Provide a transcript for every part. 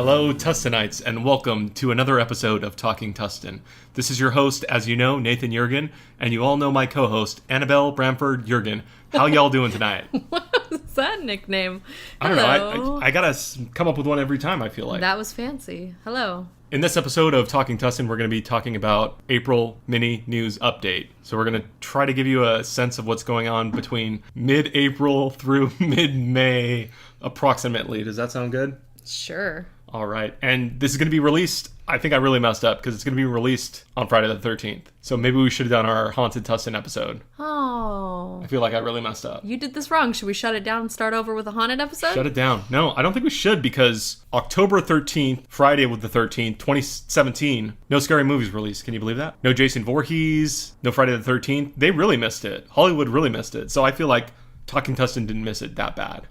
Hello, Tustinites, and welcome to another episode of Talking Tustin. This is your host, as you know, Nathan Jurgen, and you all know my co-host, Annabelle Bramford Jurgen. How y'all doing tonight? What is that nickname? I don't know. I gotta come up with one every time, I feel like. That was fancy. Hello. In this episode of Talking Tustin, we're going to be talking about April mini news update. So we're going to try to give you a sense of what's going on between mid-April through mid-May, approximately. Does that sound good? Sure. All right. And this is going to be released, I think I really messed up, because it's going to be released on Friday the 13th. So maybe we should have done our Haunted Tustin episode. Oh. I feel like I really messed up. You did this wrong. Should we shut it down and start over with a haunted episode? Shut it down. No, I don't think we should, because October 13th, Friday with the 13th, 2017, no scary movies released. Can you believe that? No Jason Voorhees, no Friday the 13th. They really missed it. Hollywood really missed it. So I feel like Talking Tustin didn't miss it that bad.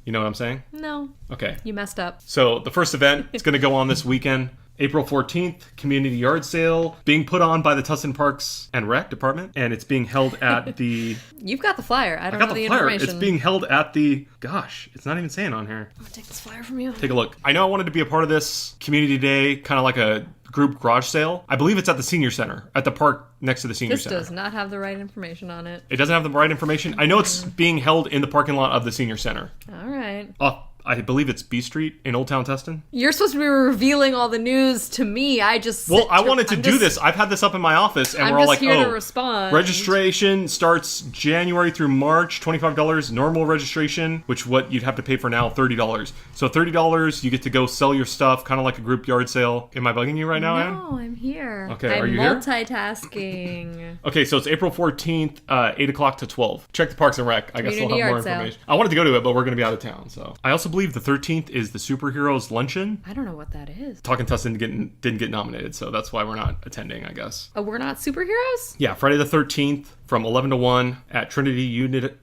You know what I'm saying? No. Okay. You messed up. So the first event is going to go on this weekend. April 14th, community yard sale being put on by the Tustin Parks and Rec Department, and it's being held at the... You've got the flyer. I don't know the flyer. information. It's being held at the... Gosh, it's not even saying on here. I'm gonna take this flyer from you. Take a look. I know I wanted to be a part of this community day, kind of like a group garage sale. I believe it's at the senior center, at the park next to the senior center. This does not have the right information on it. It doesn't have the right information. I know it's being held in the parking lot of the senior center. All right. I believe it's B Street in Old Town Tustin. You're supposed to be revealing all the news to me. I wanted to do this. I've had this up in my office, and we're all like, here to respond. Registration starts January through March, $25. Normal registration, which what you'd have to pay for now, $30. So $30, you get to go sell your stuff, kind of like a group yard sale. Am I bugging you right now, Ann? No, I'm here. Okay, are you here? I'm multitasking. Okay, so it's April 14th, 8 o'clock to 12. Check the Parks and Rec. I guess they'll have more information. I wanted to go to it, but we're going to be out of town. So I also believe the 13th is the Superheroes Luncheon. I don't know what that is. Talkin Tustin didn't get nominated, so that's why we're not attending, I guess. Oh, we're not superheroes? Yeah, Friday the 13th from 11 to 1 at Trinity United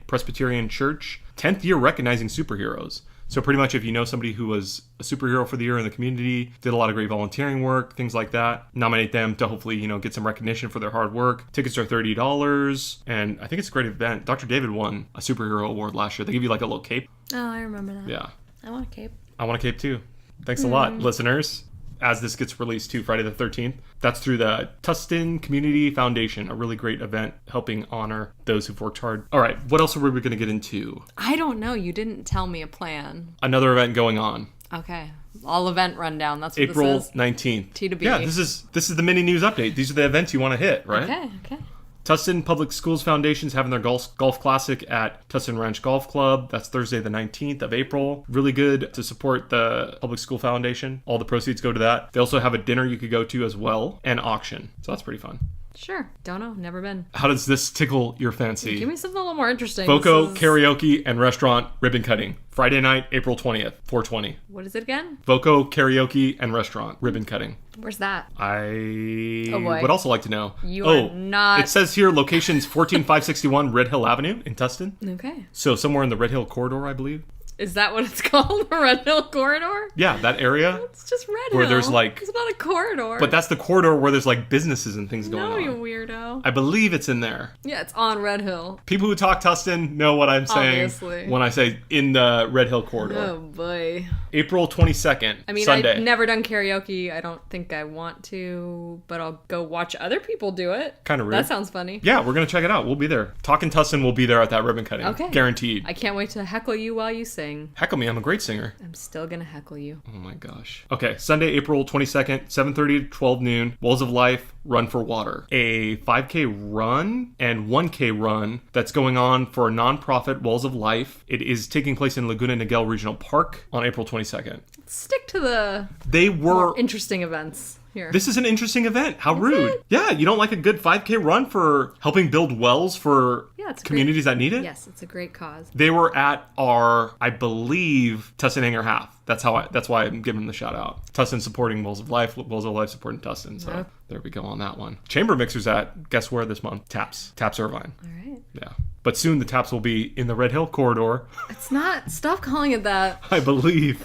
Presbyterian Church. 10th year recognizing superheroes. So pretty much if you know somebody who was a superhero for the year in the community, did a lot of great volunteering work, things like that, nominate them to hopefully, get some recognition for their hard work. Tickets are $30, and I think it's a great event. Dr. David won a superhero award last year. They give you like a little cape. Oh, I remember that. Yeah. I want a cape. I want a cape too. Thanks a lot, listeners. As this gets released too, Friday the 13th. That's through the Tustin Community Foundation, a really great event helping honor those who've worked hard. All right, what else are we going to get into? I don't know. You didn't tell me a plan. Another event going on. Okay. All event rundown. That's what April this is. 19th. T to B. Yeah, this is the mini news update. These are the events you want to hit, right? Okay. Tustin Public Schools Foundation's having their golf classic at Tustin Ranch Golf Club. That's Thursday the 19th of April. Really good to support the Public School Foundation. All the proceeds go to that. They also have a dinner you could go to as well, and auction. So that's pretty fun. Sure. Don't know. Never been. How does this tickle your fancy? Give me something a little more interesting. Voko, Karaoke, and Restaurant ribbon cutting. Friday night, April 20th, 4:20. What is it again? Voko, Karaoke, and Restaurant ribbon cutting. Where's that? I would also like to know. You are not... It says here, locations 14561 Red Hill Avenue in Tustin. Okay. So somewhere in the Red Hill corridor, I believe. Is that what it's called? The Red Hill corridor? Yeah, that area. It's just Red Hill. Where there's like... It's not a corridor. But that's the corridor where there's like businesses and things going on. No, you weirdo. I believe it's in there. Yeah, it's on Red Hill. People who talk Tustin know what I'm saying. Obviously. When I say in the Red Hill corridor. Oh, boy. April 22nd, Sunday. I've never done karaoke. I don't think I want to, but I'll go watch other people do it. Kind of rude. That sounds funny. Yeah, we're going to check it out. We'll be there. Talkin Tustin will be there at that ribbon cutting. Okay. Guaranteed. I can't wait to heckle you while you sing. Heckle me. I'm a great singer. I'm still going to heckle you. Oh my gosh. Okay, Sunday, April 22nd, 7:30 to 12 noon, Walls of Life, Run for Water. A 5K run and 1K run that's going on for a nonprofit, Walls of Life. It is taking place in Laguna Niguel Regional Park on April 22nd. Stick to the more interesting events here. This is an interesting event. How rude. Yeah, you don't like a good 5K run for helping build wells for communities that need it? Yes, it's a great cause. They were at our, I believe, Tustin Hangar Half. That's why I'm giving them the shout out. Tustin supporting Walls of Life supporting Tustin. So there we go on that one. Chamber Mixer's at, guess where this month? Taps Irvine. All right. Yeah. But soon the Taps will be in the Red Hill corridor. It's not. Stop calling it that. I believe.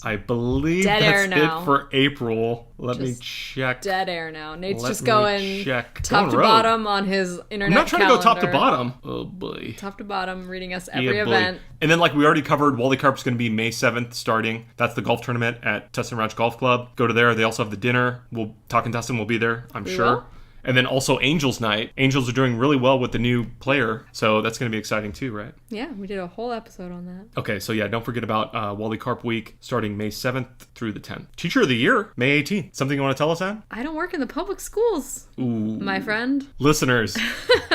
I believe Dead air that's now. it for April. Let me Just check. Dead air now. Nate's Let just me going check. top Going to rogue. bottom on his internet I'm not trying to go top to calendar. bottom. Oh boy. Top to bottom, reading us every Yeah, boy. event. And then, like we already covered, Wally Karp's going to be May 7th starting. That's the golf tournament at Tustin Ranch Golf Club. Go to there. They also have the dinner. Talkintustin will be there, I'm We sure. will? And then also Angels Night. Angels are doing really well with the new player, so that's going to be exciting too, right? Yeah, we did a whole episode on that. Okay, so yeah, don't forget about Wally Karp Week starting May 7th through the 10th. Teacher of the Year, May 18th. Something you want to tell us, Anne? I don't work in the public schools, Ooh. my friend. Listeners,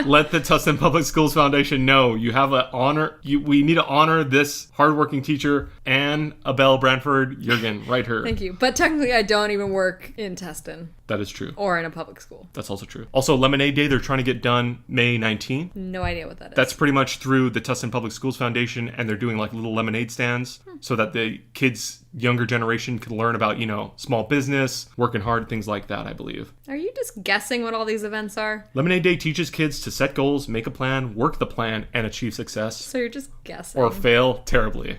let the Tustin Public Schools Foundation know you have an honor. We need to honor this hardworking teacher, Anne Abel Branford Jurgen, right here. Thank you. But technically, I don't even work in Tustin That is true. or in a public school. That's also true. Also, Lemonade Day, they're trying to get done May 19th. No idea what that is. That's pretty much through the Tustin Public Schools Foundation, and they're doing like little lemonade stands so that the kids, younger generation, can learn about, small business, working hard, things like that, I believe. Are you just guessing what all these events are? Lemonade Day teaches kids to set goals, make a plan, work the plan, and achieve success. So you're just guessing. Or fail terribly.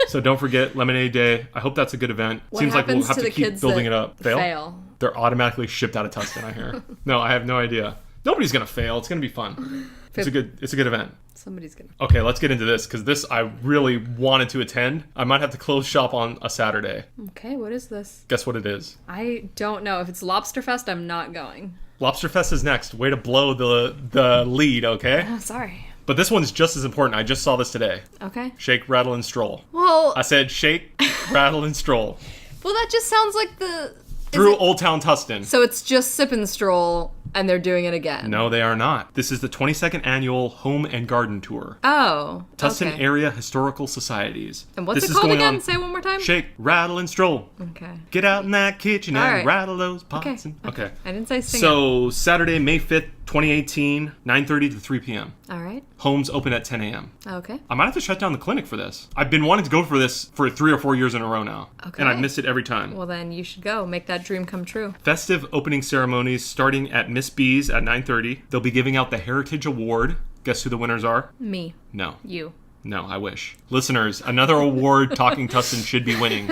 So don't forget Lemonade Day. I hope that's a good event. What Seems like we'll happens have to to the keep kids building that it up. fail? They're automatically shipped out of Tustin, I hear. No, I have no idea. Nobody's gonna fail. It's gonna be fun. It's a good event. Somebody's gonna. Okay, let's get into this because this I really wanted to attend. I might have to close shop on a Saturday. Okay, what is this? Guess what it is? I don't know. If it's Lobster Fest, I'm not going. Lobster Fest is next. Way to blow the lead, okay? Oh, sorry. But this one's just as important. I just saw this today. Okay. Shake, rattle, and stroll. Well, I said shake, rattle, and stroll. well, that just sounds like the. Through Old Town Tustin. So it's just Sip and Stroll, and they're doing it again. No, they are not. This is the 22nd annual Home and Garden Tour. Oh. Tustin okay. Area Historical Societies. And what's This it is called going again? on- Say it one more time. Shake, rattle, and stroll. Okay. Get out in that kitchen All and right. rattle those pots. Okay. Okay. I didn't say sing it. So Saturday, May 5th, 2018, 9:30 to 3 p.m. All right. Homes open at 10 a.m. Okay. I might have to shut down the clinic for this. I've been wanting to go for this for 3 or 4 years in a row now. Okay. And I've missed it every time. Well, then you should go. Make that dream come true. Festive opening ceremonies starting at Miss B's at 9:30. They'll be giving out the Heritage Award. Guess who the winners are? Me. No. You. No, I wish. Listeners, another award Talking Tustin should be winning.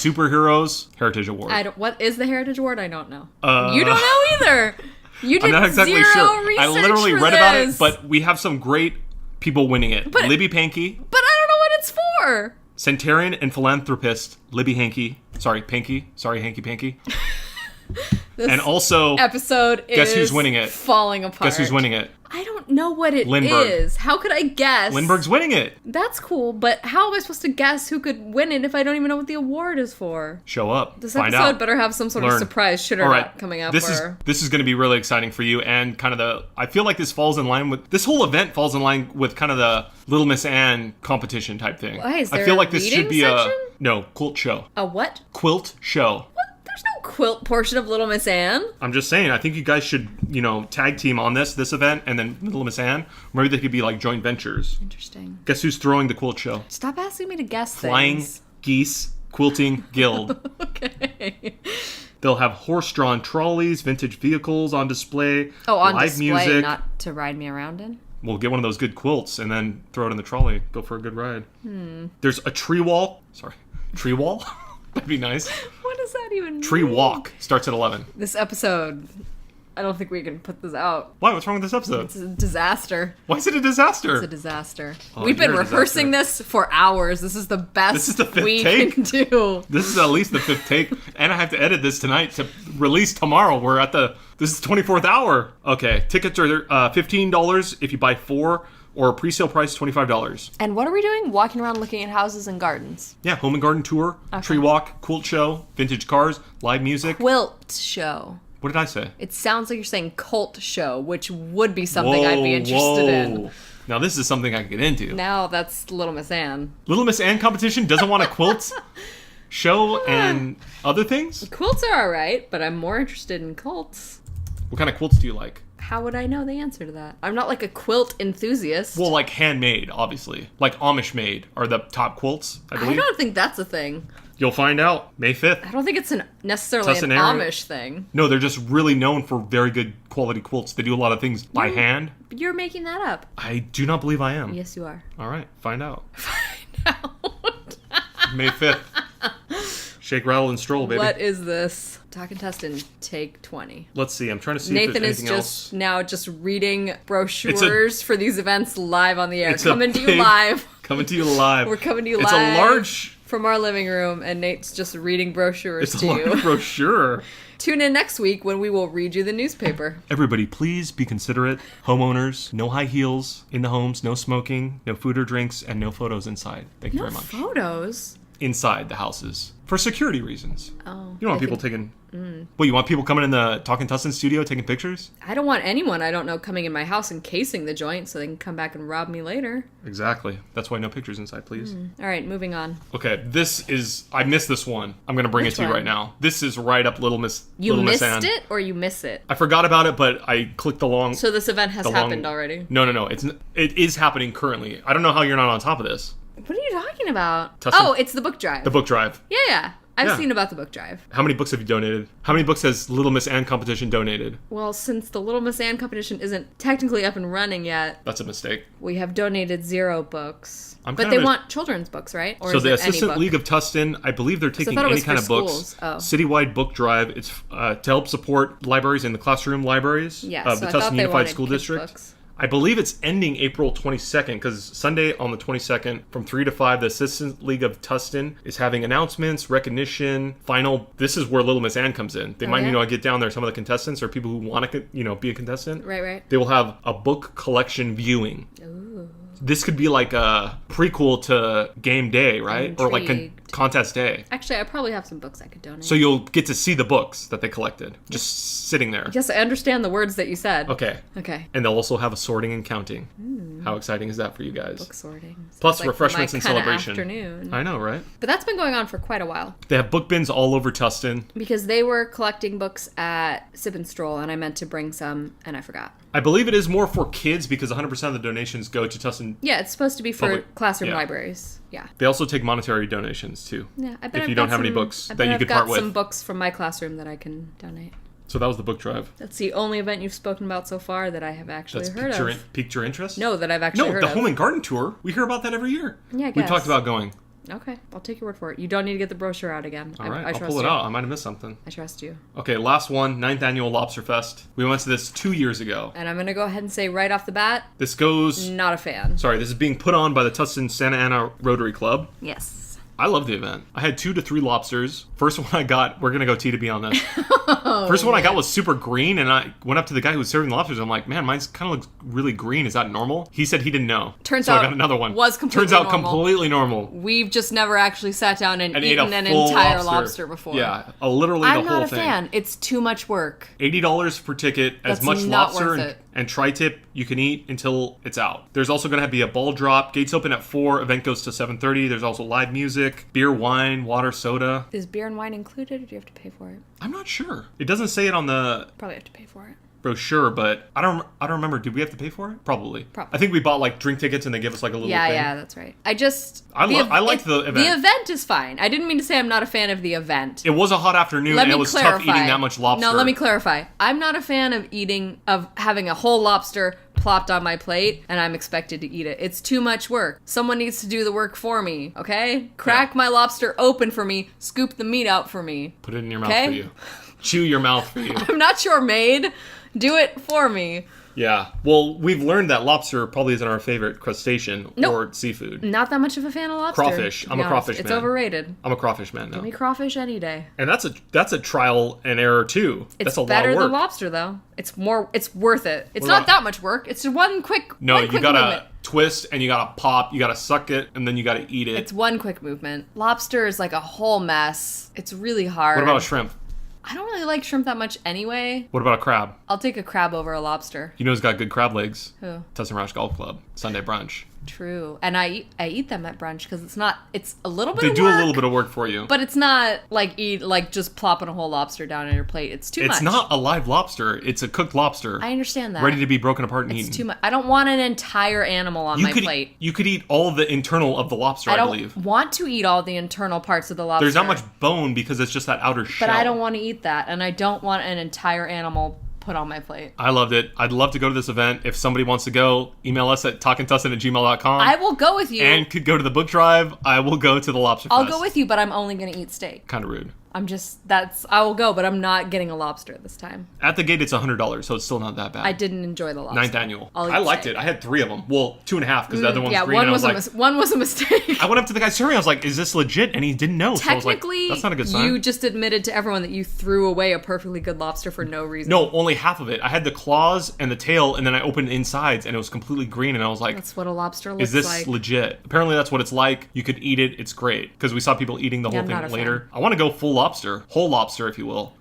Superheroes, Heritage Award. I don't. What is the Heritage Award? I don't know. Uh, You don't know either. You did I'm not exactly zero sure. research I literally for read about it, this. but we have some great people winning it. But- Libby Pankey, But I don't know what it's for. centenarian and philanthropist Libby Hanky. Sorry, Panky. Sorry, Hanky Panky. This And also, episode is guess who's winning it? falling apart. guess who's winning it? I don't know what it is. Lindbergh. How could I guess? Lindbergh's winning it. That's cool, but how am I supposed to guess who could win it if I don't even know what the award is for? Show up. This Find episode out. better have some sort of Learn. surprise shit or All right. not coming up. This is going to be really exciting for you, and kind of I feel like this falls in line with this whole event falls in line with kind of the Little Miss Anne competition type thing. Why, is I there feel a like this should reading be section? a quilt show. a what? Quilt show. What? There's no quilt portion of Little Miss Anne. I'm just saying, I think you guys should, tag team on this event, and then Little Miss Anne. Maybe they could be like joint ventures. Interesting. Guess who's throwing the quilt show? Stop asking me to guess Flying things. Geese Quilting Guild. Okay. They'll have horse-drawn trolleys, vintage vehicles on display, Oh, on live display, music. not to ride me around in. We'll get one of those good quilts and then throw it in the trolley. Go for a good ride. There's a tree wall. Sorry. Tree wall? That'd be nice. What does that even mean? Tree walk starts at 11. This episode, I don't think we can put this out. Why? What's wrong with this episode? It's a disaster. Why is it a disaster? It's a disaster. Oh, We've been you're a rehearsing this for hours. This is the best This is the fifth we take? can do. This is at least the 5th take, and I have to edit this tonight to release tomorrow. This is the 24th hour. Okay, tickets are $15 if you buy 4, or pre-sale price $25. And what are we doing? Walking around looking at houses and gardens. Yeah, home and garden tour, tree walk, quilt show, vintage cars, live music. Quilt show. What did I say? It sounds like you're saying cult show, which would be something I'd be interested in. Now this is something I can get into. Now that's Little Miss Anne. Little Miss Anne competition doesn't want a quilt show and other things? Quilts are alright, but I'm more interested in cults. What kind of quilts do you like? How would I know the answer to that? I'm not like a quilt enthusiast. Well, like handmade, obviously. Like Amish made are the top quilts, I I believe. don't think that's a thing. You'll find out May 5th. I don't think it's necessarily Tustin an area. Amish thing. No, they're just really known for very good quality quilts. They do a lot of things by hand. You're making that up. I do not believe I am. Yes, you are. All right, find out. Find out. May 5th. Shake, rattle, and stroll, baby. What is this? Talkin Tustin, take 20. Let's see. I'm trying to see Nathan if there's is anything just else. now just reading brochures for these events live on the air. Coming to you live. Coming to you live. We're coming to you it's live. It's a large... from our living room, and Nate's just reading brochures to you. It's a large brochure. Tune in next week when we will read you the newspaper. Everybody, please be considerate. Homeowners, no high heels in the homes, no smoking, no food or drinks, and no photos inside. Thank you very much. No photos? Inside the houses. For security reasons. Oh. You don't want people taking... Well, you want people coming in the Talkin Tustin studio taking pictures? I don't want anyone I don't know coming in my house and casing the joint so they can come back and rob me later. Exactly. That's why no pictures inside, please. All right, moving on. Okay, this is... I missed this one. I'm going to bring it to you right now. This is right up Little Miss You Little missed Miss Ann. it or you miss it? I forgot about it, but I clicked along... So this event has happened already? No. It is happening currently. I don't know how you're not on top of this. What are you talking about? Tustin. Oh, it's the book drive. The book drive. Yeah. I've seen about the book drive. How many books have you donated? How many books has Little Miss Ann competition donated? Well, since the Little Miss Ann competition isn't technically up and running yet... That's a mistake. We have donated 0 books. But they want children's books, right? Or so is the it Assistant any League of Tustin, I believe they're taking any kind of books. Oh. Citywide book drive. It's to help support libraries in the classroom libraries of the Tustin Unified School District. Books. I believe it's ending April 22nd, because Sunday on the 22nd, from 3 to 5, the Assistant League of Tustin is having announcements, recognition, final... This is where Little Miss Ann comes in. They might, get down there, some of the contestants or people who want to, be a contestant. Right. They will have a book collection viewing. Ooh. This could be like a prequel to game day, right? Or like contest day. Actually, I probably have some books I could donate. So you'll get to see the books that they collected, just sitting there. Yes, I understand the words that you said. Okay. And they'll also have a sorting and counting. How exciting is that for you guys? Book sorting. Plus like refreshments and celebration. Afternoon. I know, right? But that's been going on for quite a while. They have book bins all over Tustin. Because they were collecting books at Sip and Stroll, and I meant to bring some, and I forgot. I believe it is more for kids because 100% of the donations go to Tustin. Yeah, it's supposed to be for classroom libraries. Yeah. They also take monetary donations too. Yeah, I bet if you don't have any books that you could part with. I've got some books from my classroom that I can donate. So that was the book drive. That's the only event you've spoken about so far that I have actually heard of. Piqued your interest? No, that I've actually heard of. No, the Home and Garden Tour. We hear about that every year. Yeah, I guess. We talked about going. Okay, I'll take your word for it. You don't need to get the brochure out again. All right, I'll pull it out. I might have missed something. I trust you. Okay, last one, 9th Annual Lobster Fest. We went to this 2 years ago. And I'm going to go ahead and say right off the bat, this goes... Not a fan. Sorry, this is being put on by the Tustin Santa Ana Rotary Club. Yes. I love the event. I had 2 to 3 lobsters. First one I got, we're going to go T2B on this. First one I got was super green, and I went up to the guy who was serving the lobsters. I'm like, man, mine's kind of looks really green. Is that normal? He said he didn't know. Turns out I got another one. Turns out completely normal. We've just never actually sat down and eaten an entire lobster before. Yeah, literally the whole thing. I'm not a fan. It's too much work. $80 per ticket. As much lobster and tri-tip you can eat until it's out. There's also going to be a ball drop. Gates open at 4. Event goes to 7:30. There's also live music, beer, wine, water, soda. Is beer and wine included, or do you have to pay for it? I'm not sure. It doesn't say it on the... Probably have to pay for it. Brochure, but I don't remember. Did we have to pay for it? Probably. I think we bought like drink tickets and they give us like a little thing. Yeah, that's right. I liked the event. The event is fine. I didn't mean to say I'm not a fan of the event. It was a hot afternoon and it was tough eating that much lobster. No, let me clarify. I'm not a fan of having a whole lobster plopped on my plate and I'm expected to eat it. It's too much work. Someone needs to do the work for me, okay? Crack my lobster open for me, scoop the meat out for me. Put it in your mouth for you. Chew your mouth for you. I'm not your maid. Do it for me. Yeah. Well, we've learned that lobster probably isn't our favorite crustacean or seafood. Not that much of a fan of lobster. Crawfish. I'm a crawfish man. It's overrated. I'm a crawfish man now. Give me crawfish any day. And that's a trial and error too. That's a lot of work. It's better than lobster though. It's worth it. It's not that much work. It's one quick you gotta twist and you gotta pop, you gotta suck it, and then you gotta eat it. It's one quick movement. Lobster is like a whole mess. It's really hard. What about a shrimp? I don't really like shrimp that much anyway. What about a crab? I'll take a crab over a lobster. You know who's got good crab legs? Who? Tustin Roush Golf Club. Sunday brunch. True. And I eat them at brunch because it's a little bit of work. They do a little bit of work for you. But it's not like just plopping a whole lobster down on your plate. It's too much. It's not a live lobster. It's a cooked lobster. I understand that. Ready to be broken apart and eaten. It's too much. I don't want an entire animal on my plate. You could eat all the internal of the lobster, I believe. I don't want to eat all the internal parts of the lobster. There's not much bone because it's just that outer shell. But I don't want to eat that. And I don't want an entire animal put on my plate. I loved it. I'd love to go to this event. If somebody wants to go, email us at talkintustin@gmail.com. I will go with you. And could go to the book drive. I will go to the Lobster Fest. I'll go with you, but I'm only going to eat steak. Kind of rude. I will go, but I'm not getting a lobster this time. At the gate, it's $100, so it's still not that bad. I didn't enjoy the lobster. 9th annual. I'll eat I liked steak. it. I had 3 of them. Well, 2.5 because the other one's Yeah, green. one was a mistake. I went up to the guy serving. I was like, "Is this legit?" And he didn't know. So I was like, Technically, "That's not a good sign." you just admitted to everyone that you threw away a perfectly good lobster for no reason. No, only half of it. I had the claws and the tail, and then I opened the insides, and it was completely green. And I was like, That's what a lobster looks "Is this like. legit?" Apparently, that's what it's like. You could eat it. It's great because we saw people eating the whole I'm not thing a later. fan. I want to go full lobster, whole lobster, if you will.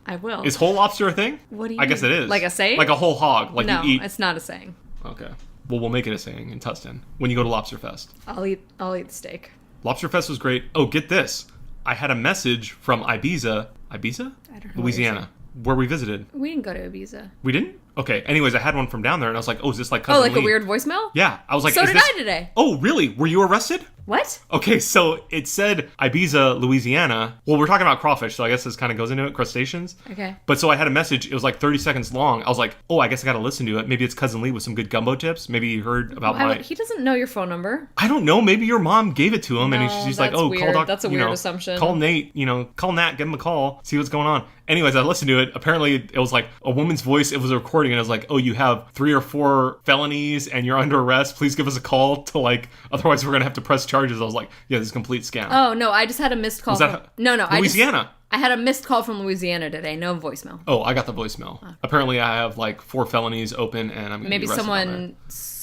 I will. Is whole lobster a thing? What do you I guess mean? it is. Like a saying? Like a whole hog. Like no, you eat. it's not a saying. Okay. Well, we'll make it a saying in Tustin when you go to Lobster Fest. I'll eat the steak. Lobster Fest was great. Oh, get this. I had a message from Ibiza. Ibiza? I don't know. Louisiana. Where we visited. We didn't go to Ibiza. We didn't? Okay. Anyways, I had one from down there, and I was like, "Oh, is this like Oh, Cousin like Lee?" a weird voicemail? Yeah. I was like, So "Is did this-" I today. Oh, really? Were you arrested? What? Okay, so it said Ibiza, Louisiana. Well, we're talking about crawfish, so I guess this kind of goes into it, crustaceans. Okay. But so I had a message. It was like 30 seconds long. I was like, "Oh, I guess I got to listen to it. Maybe it's Cousin Lee with some good gumbo tips. Maybe you heard about Why my." would- he doesn't know your phone number. I don't know. Maybe your mom gave it to him, and No, she's like, that's "Oh, weird. call Doc." That's a weird assumption. Call Nate. Call Nat. Give him a call. See what's going on. Anyways, I listened to it. Apparently, it was like a woman's voice. It was a recording, and it was like, "Oh, you have 3 or 4 felonies, and you're under arrest. Please give us a call to otherwise we're gonna have to press charges." I was like, "Yeah, this is a complete scam." Oh, no, I just had a missed call. Was that No, Louisiana? I had a missed call from Louisiana today. No voicemail. Oh, I got the voicemail. Apparently, I have 4 felonies open, and I'm gonna Maybe be arrested on someone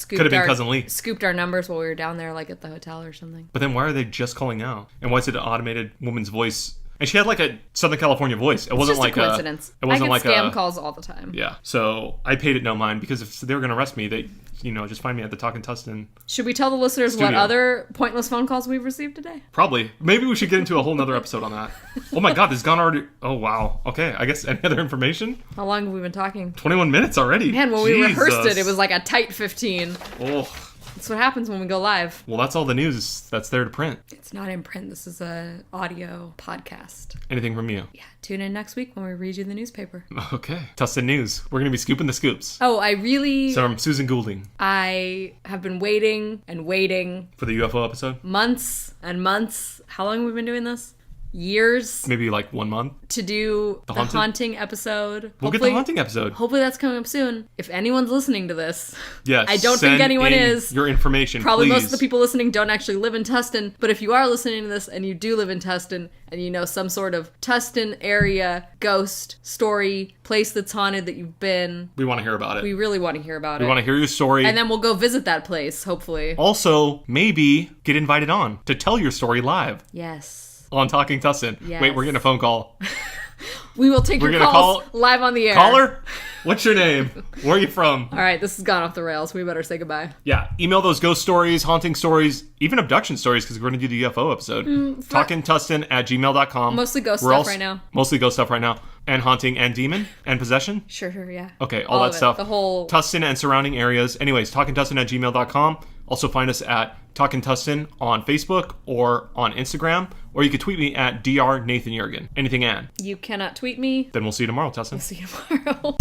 Could have been Cousin Lee. scooped our numbers while we were down there, at the hotel or something. But then why are they just calling now? And why is it an automated woman's voice? And she had a Southern California voice. It wasn't It's just a coincidence. It wasn't I get scam a calls all the time. Yeah. So I paid it no mind because if they were going to arrest me, they, just find me at the Talkin Tustin. Should we tell the listeners what Studio. other pointless phone calls we've received today? Probably. Maybe we should get into a whole nother episode on that. Oh my God, this has gone already. Oh wow. Okay. I guess any other information? How long have we been talking? 21 minutes already. Man, when we rehearsed Jesus. it was like a tight 15. Oh. That's what happens when we go live. Well, that's all the news that's there to print. It's not in print. This is a audio podcast. Anything from you? Yeah. Tune in next week when we read you the newspaper. Okay. Tustin News. We're going to be scooping the scoops. Oh, So I'm Susan Goulding. I have been waiting and waiting For the UFO episode? months and months. How long have we been doing this? Years Maybe 1 month. to do the Haunted? haunting episode. We'll get the haunting episode. Hopefully that's coming up soon. If anyone's listening to this, Yes. I don't think send anyone in is. Your information, Probably please. most of the people listening don't actually live in Tustin, but if you are listening to this and you do live in Tustin and you know some sort of Tustin area ghost story, place that's haunted that you've been, We want to hear about it. we really want to hear about We it. want to hear your story. And then we'll go visit that place, hopefully. Also, maybe get invited on to tell your story live Yes. on Talking Tustin. Yes. Wait, we're getting a phone call. We will take We're your gonna calls live on the air. Caller? What's your name? Where are you from? All right, this has gone off the rails. We better say goodbye. Yeah, email those ghost stories, haunting stories, even abduction stories, because we're going to do the UFO episode. talkintustin@gmail.com. Mostly ghost We're stuff also- right now. Mostly ghost stuff right now. And haunting and demon and possession. Sure, yeah. Okay, all of that it. stuff. The whole... Tustin and surrounding areas. Anyways, talkintustin@gmail.com. Also find us at Talkin Tustin on Facebook or on Instagram. Or you could tweet me at Dr. Nathan Jurgen. Anything, Ann? You cannot tweet me. Then we'll see you tomorrow, Tustin. See you tomorrow.